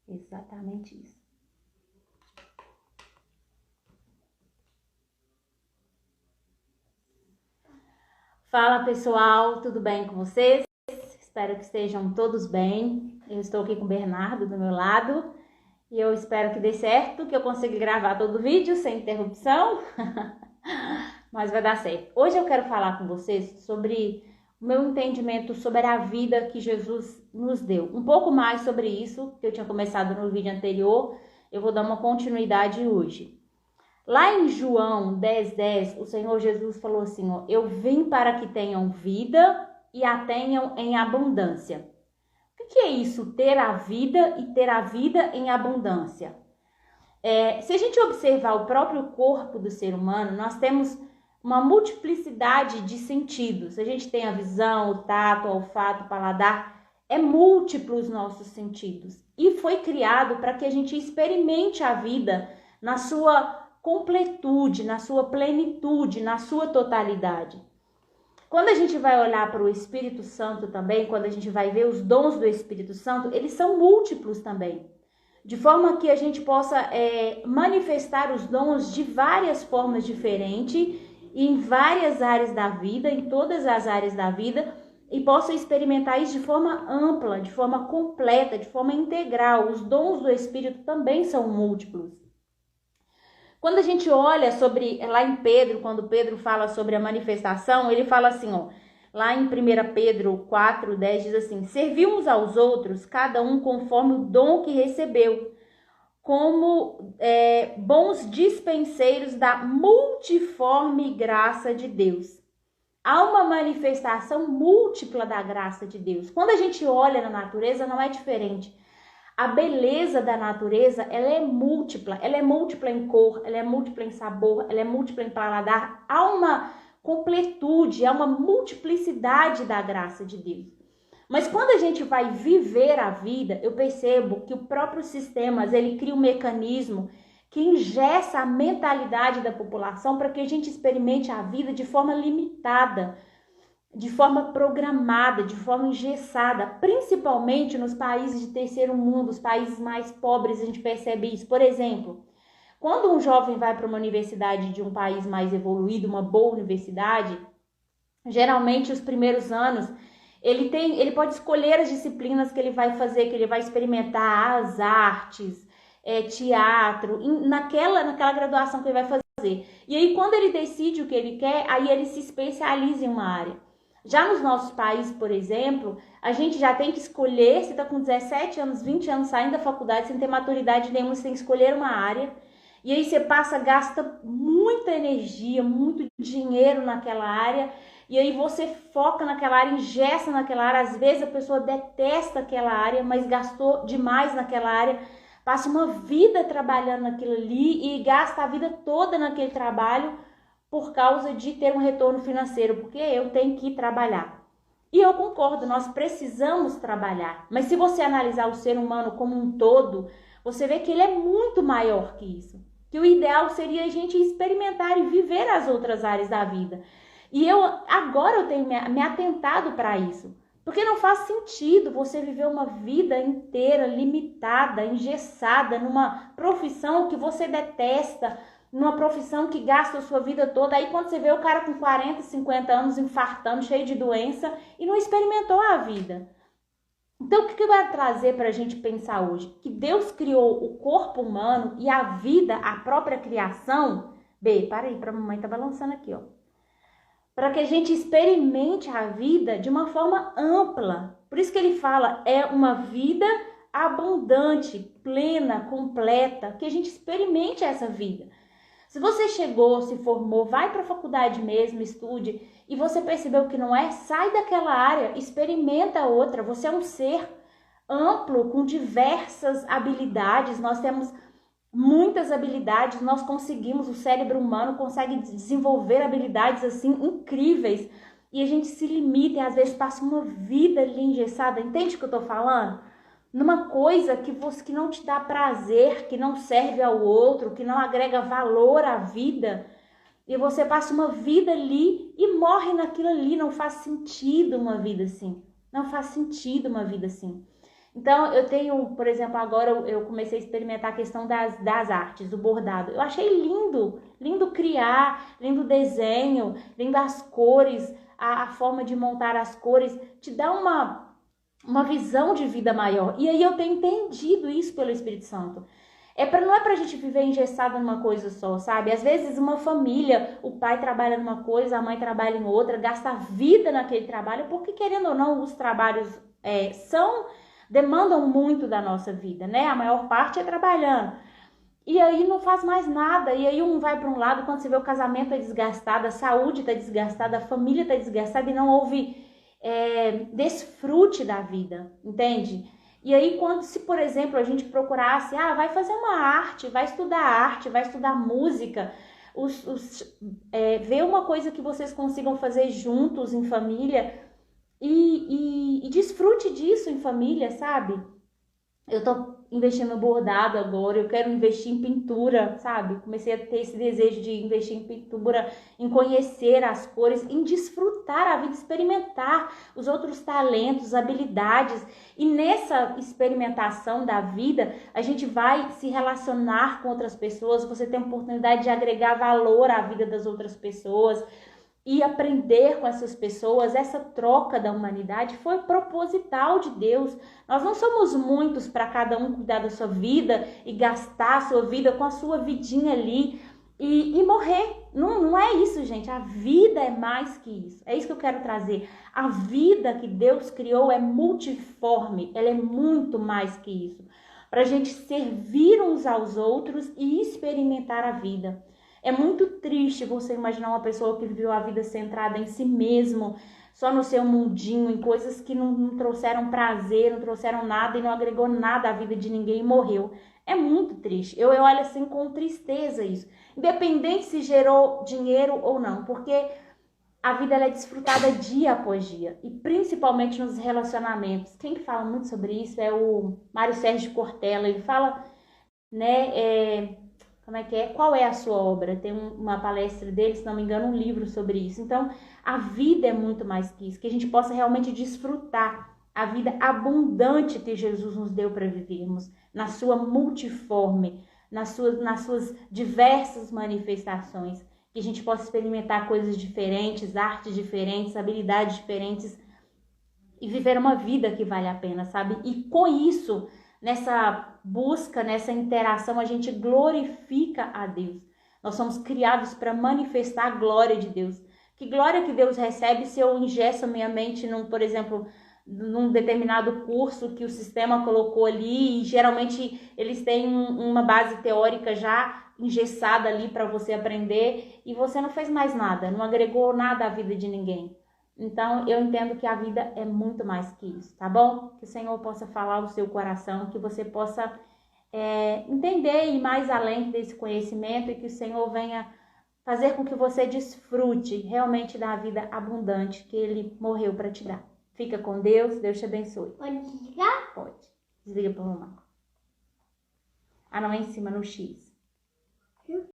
Exatamente isso. Fala pessoal, tudo bem com vocês? Espero que estejam todos bem. Eu estou aqui com o Bernardo do meu lado e eu espero que dê certo, que eu consiga gravar todo o vídeo sem interrupção, mas vai dar certo. Hoje eu quero falar com vocês sobre o meu entendimento sobre a vida que Jesus nos deu. Um pouco mais sobre isso, que eu tinha começado no vídeo anterior, eu vou dar uma continuidade hoje. Lá em João 10:10, o Senhor Jesus falou assim, ó, eu vim para que tenham vida e a tenham em abundância. O que é isso, ter a vida e ter a vida em abundância? Se a gente observar o próprio corpo do ser humano, nós temos uma multiplicidade de sentidos. A gente tem a visão, o tato, o olfato, o paladar, é múltiplo os nossos sentidos. E foi criado para que a gente experimente a vida na sua completude, na sua plenitude, na sua totalidade. Quando a gente vai olhar para o Espírito Santo também, quando a gente vai ver os dons do Espírito Santo, eles são múltiplos também. De forma que a gente possa manifestar os dons de várias formas diferentes, em várias áreas da vida, em todas as áreas da vida, e possa experimentar isso de forma ampla, de forma completa, de forma integral. Os dons do Espírito também são múltiplos. Quando a gente olha sobre, lá em Pedro, quando Pedro fala sobre a manifestação, ele fala assim, ó, lá em 1 Pedro 4:10 diz assim, serviu uns aos outros, cada um conforme o dom que recebeu, como bons dispenseiros da multiforme graça de Deus. Há uma manifestação múltipla da graça de Deus. Quando a gente olha na natureza, não é diferente. A beleza da natureza, ela é múltipla em cor, ela é múltipla em sabor, ela é múltipla em paladar. Há uma completude, há uma multiplicidade da graça de Deus. Mas quando a gente vai viver a vida, eu percebo que o próprio sistema, ele cria um mecanismo que engessa a mentalidade da população para que a gente experimente a vida de forma limitada, de forma programada, de forma engessada, principalmente nos países de terceiro mundo, os países mais pobres, a gente percebe isso. Por exemplo, quando um jovem vai para uma universidade de um país mais evoluído, uma boa universidade, geralmente os primeiros anos, ele pode escolher as disciplinas que ele vai fazer, que ele vai experimentar, as artes, teatro, naquela graduação que ele vai fazer. E aí, quando ele decide o que ele quer, aí ele se especializa em uma área. Já nos nossos países, por exemplo, a gente já tem que escolher, você está com 17 anos, 20 anos saindo da faculdade, sem ter maturidade nenhuma, você tem que escolher uma área. E aí você gasta muita energia, muito dinheiro naquela área, e aí você foca naquela área, engessa naquela área, às vezes a pessoa detesta aquela área, mas gastou demais naquela área, passa uma vida trabalhando naquilo ali e gasta a vida toda naquele trabalho, por causa de ter um retorno financeiro, porque eu tenho que trabalhar. E eu concordo, nós precisamos trabalhar. Mas se você analisar o ser humano como um todo, você vê que ele é muito maior que isso. Que o ideal seria a gente experimentar e viver as outras áreas da vida. E agora eu tenho me atentado para isso. Porque não faz sentido você viver uma vida inteira limitada, engessada, numa profissão que você detesta, numa profissão que gasta a sua vida toda. Aí quando você vê o cara com 40, 50 anos infartando, cheio de doença e não experimentou a vida. Então o que vai trazer para a gente pensar hoje? Que Deus criou o corpo humano e a vida, a própria criação. Para aí, a mamãe tá balançando aqui, ó. Para que a gente experimente a vida de uma forma ampla. Por isso que ele fala, é uma vida abundante, plena, completa, que a gente experimente essa vida. Se você chegou, se formou, vai para a faculdade mesmo, estude, e você percebeu que não é, sai daquela área, experimenta outra. Você é um ser amplo, com diversas habilidades, nós temos muitas habilidades, nós conseguimos, o cérebro humano consegue desenvolver habilidades assim incríveis, e a gente se limita e às vezes passa uma vida ali engessada, entende o que eu tô falando? Numa coisa que não te dá prazer, que não serve ao outro, que não agrega valor à vida, e você passa uma vida ali e morre naquilo ali. Não faz sentido uma vida assim. Não faz sentido uma vida assim. Então, eu tenho, por exemplo, agora eu comecei a experimentar a questão das artes, do bordado. Eu achei lindo, lindo criar, lindo desenho, lindo as cores, a forma de montar as cores, te dá uma visão de vida maior. E aí eu tenho entendido isso pelo Espírito Santo. Não é pra gente viver engessado numa coisa só, sabe? Às vezes uma família, o pai trabalha numa coisa, a mãe trabalha em outra, gasta a vida naquele trabalho, porque querendo ou não, os trabalhos demandam muito da nossa vida, né? A maior parte é trabalhando. E aí não faz mais nada, e aí um vai para um lado, quando você vê o casamento é desgastado, a saúde está desgastada, a família está desgastada e não houve desfrute da vida, entende? E aí se, por exemplo, a gente procurasse, vai fazer uma arte, vai estudar música, ver uma coisa que vocês consigam fazer juntos em família e desfrute disso em família, sabe? Eu tô investindo no bordado agora, eu quero investir em pintura, sabe? Comecei a ter esse desejo de investir em pintura, em conhecer as cores, em desfrutar a vida, experimentar os outros talentos, habilidades. E nessa experimentação da vida, a gente vai se relacionar com outras pessoas, você tem a oportunidade de agregar valor à vida das outras pessoas. E aprender com essas pessoas, essa troca da humanidade foi proposital de Deus. Nós não somos muitos para cada um cuidar da sua vida e gastar a sua vida com a sua vidinha ali e morrer. Não é isso, gente. A vida é mais que isso. É isso que eu quero trazer. A vida que Deus criou é multiforme, ela é muito mais que isso. Para a gente servir uns aos outros e experimentar a vida. É muito triste você imaginar uma pessoa que viveu a vida centrada em si mesmo, só no seu mundinho, em coisas que não trouxeram prazer, não trouxeram nada e não agregou nada à vida de ninguém e morreu. É muito triste. Eu olho assim com tristeza isso. Independente se gerou dinheiro ou não, porque a vida ela é desfrutada dia após dia. E principalmente nos relacionamentos. Quem que fala muito sobre isso é o Mário Sérgio Cortella. Ele fala, né, como é que é? Qual é a sua obra? Tem uma palestra dele, se não me engano, um livro sobre isso. Então, a vida é muito mais que isso, que a gente possa realmente desfrutar a vida abundante que Jesus nos deu para vivermos, na sua multiforme, nas suas diversas manifestações, que a gente possa experimentar coisas diferentes, artes diferentes, habilidades diferentes e viver uma vida que vale a pena, sabe? E com isso, nessa busca, nessa interação, a gente glorifica a Deus. Nós somos criados para manifestar a glória de Deus. Que glória que Deus recebe se eu ingesso minha mente, por exemplo, num determinado curso que o sistema colocou ali, e geralmente eles têm uma base teórica já engessada ali para você aprender, e você não fez mais nada, não agregou nada à vida de ninguém. Então, eu entendo que a vida é muito mais que isso, tá bom? Que o Senhor possa falar ao seu coração, que você possa entender e ir mais além desse conhecimento e que o Senhor venha fazer com que você desfrute realmente da vida abundante que Ele morreu para te dar. Fica com Deus, Deus te abençoe. Pode desligar? Pode. Desliga para mamãe. Não, é em cima, no X.